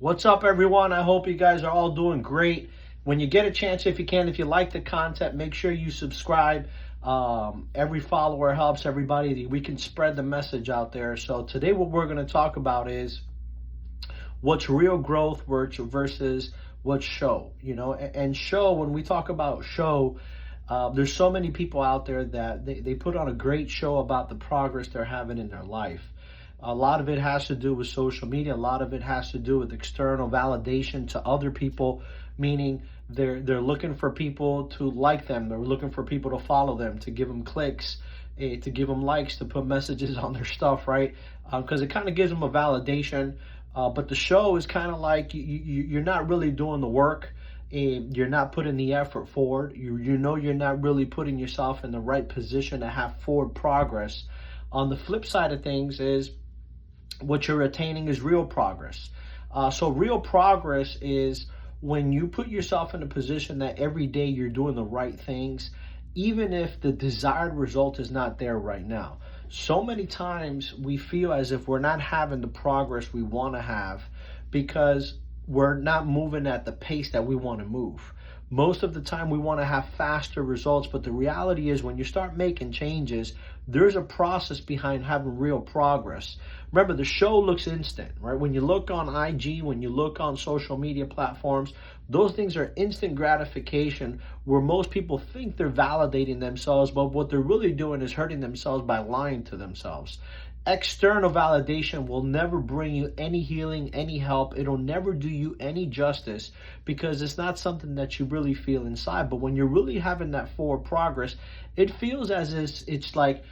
What's up, everyone? I hope you guys are all doing great. When you get a chance, if you can, if you like the content, make sure you subscribe. Every follower helps everybody. We can spread the message out there. So today what we're going to talk about is what's real growth versus what's show. And show, when we talk about show, there's so many people out there that they put on a great show about the progress they're having in their life. A lot of it has to do with social media. A lot of it has to do with external validation to other people, meaning they're looking for people to like them. They're looking for people to follow them, to give them clicks, to give them likes, to put messages on their stuff, right? Because it kind of gives them a validation. But the show is kind of like you're not really doing the work. You're not putting the effort forward. You know you're not really putting yourself in the right position to have forward progress. On the flip side of things is what you're attaining is real progress. So real progress is when you put yourself in a position that every day you're doing the right things, even if the desired result is not there right now. So many times we feel as if we're not having the progress we want to have because we're not moving at the pace that we want to move. Most of the time we want to have faster results, but the reality is when you start making changes, there's a process behind having real progress. Remember, the show looks instant, right? When you look on IG, when you look on social media platforms, those things are instant gratification where most people think they're validating themselves, but what they're really doing is hurting themselves by lying to themselves. External validation will never bring you any healing, any help. It'll never do you any justice because it's not something that you really feel inside. But when you're really having that forward progress, it feels as if it's like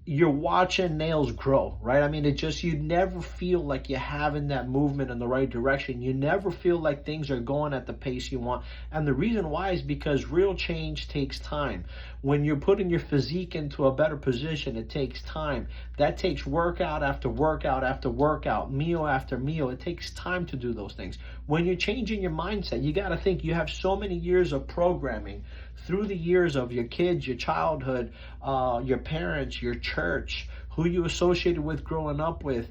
you're watching nails grow, right? I mean, you never feel like you're having that movement in the right direction. You never feel like things are going at the pace you want. And the reason why is because real change takes time. When you're putting your physique into a better position, it takes time. That takes workout after workout after workout, meal after meal. It takes time to do those things. When you're changing your mindset, you got to think you have so many years of programming through the years of your kids, your childhood, your parents, your church, who you associated with growing up with,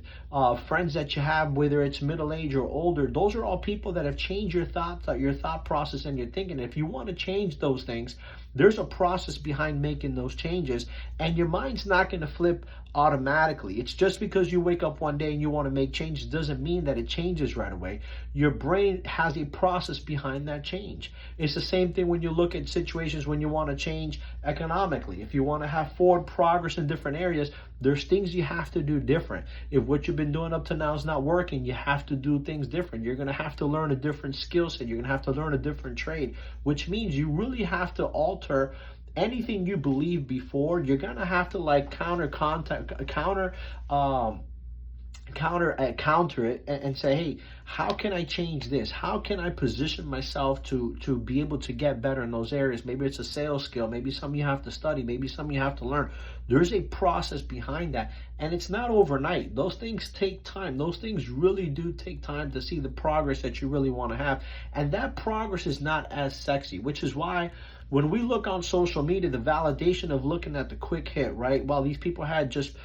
friends that you have, whether it's middle age or older. Those are all people that have changed your thought process and your thinking. If you want to change those things, there's a process behind making those changes, and your mind's not going to flip automatically. It's just because you wake up one day and you want to make changes doesn't mean that it changes right away. Your brain has a process behind that change. It's the same thing when you look at situations when you want to change economically. If you want to have forward progress in different areas, there's things you have to do different. If what you've been doing up to now is not working, you have to do things different. You're going to have to learn a different skill set. You're going to have to learn a different trade, which means you really have to alter anything you believe before. You're going to have to like counter it and say, hey, how can I change this? How can I position myself to be able to get better in those areas? Maybe it's a sales skill, maybe something you have to study, maybe something you have to learn. There's a process behind that, and it's not overnight. Those things take time. Those things really do take time to see the progress that you really want to have, and that progress is not as sexy, which is why when we look on social media, the validation of looking at the quick hit, right? Well, these people had just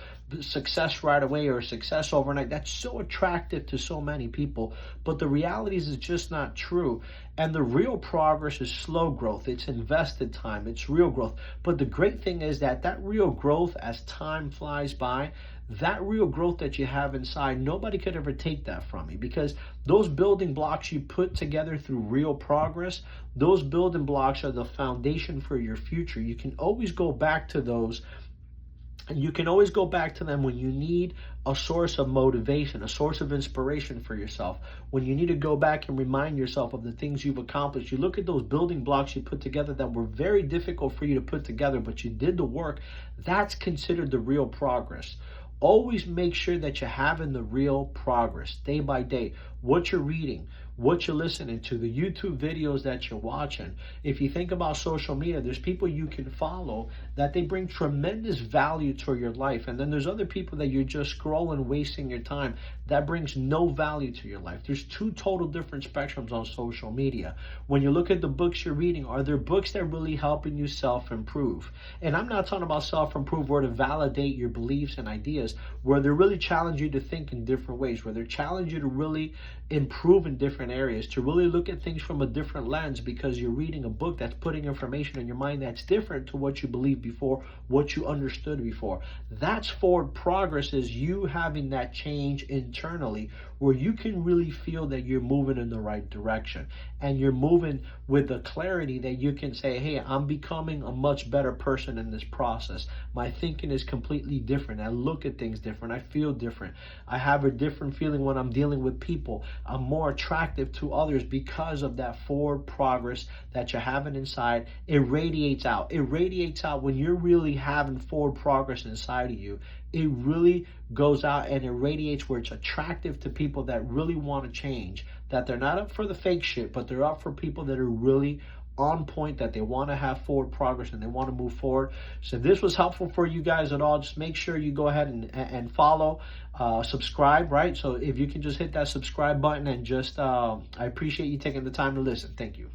success right away or success overnight. That's so attractive to so many people, but the reality is it's just not true. And the real progress is slow growth. It's invested time. It's real growth. But the great thing is that real growth, as time flies by, that real growth that you have inside, nobody could ever take that from you, because those building blocks you put together through real progress, those building blocks are the foundation for your future. You can always go back to those. And you can always go back to them when you need a source of motivation, a source of inspiration for yourself. When you need to go back and remind yourself of the things you've accomplished, you look at those building blocks you put together that were very difficult for you to put together, but you did the work. That's considered the real progress. Always make sure that you're having the real progress day by day. What you're reading, what you're listening to, the YouTube videos that you're watching. If you think about social media, there's people you can follow that they bring tremendous value to your life. And then there's other people that you're just scrolling, wasting your time. That brings no value to your life. There's two total different spectrums on social media. When you look at the books you're reading, are there books that really helping you self-improve? And I'm not talking about self-improve where to validate your beliefs and ideas, where they really challenge you to think in different ways, where they challenge you to really improve in different areas, to really look at things from a different lens, because you're reading a book that's putting information in your mind that's different to what you believed before, what you understood before. That's forward progress, is you having that change internally where you can really feel that you're moving in the right direction, and you're moving with the clarity that you can say, hey, I'm becoming a much better person in this process. My thinking is completely different. I look at things different. I feel different. I have a different feeling when I'm dealing with people. I'm more attractive to others because of that forward progress that you're having inside. It radiates out. It radiates out when you're really having forward progress inside of you. It really goes out and it radiates where it's attractive to people that really want to change, that they're not up for the fake shit, but they're up for people that are really on point, that they want to have forward progress and they want to move forward. So if this was helpful for you guys at all, just make sure you go ahead and follow, subscribe, right? So if you can just hit that subscribe button and just, I appreciate you taking the time to listen. Thank you.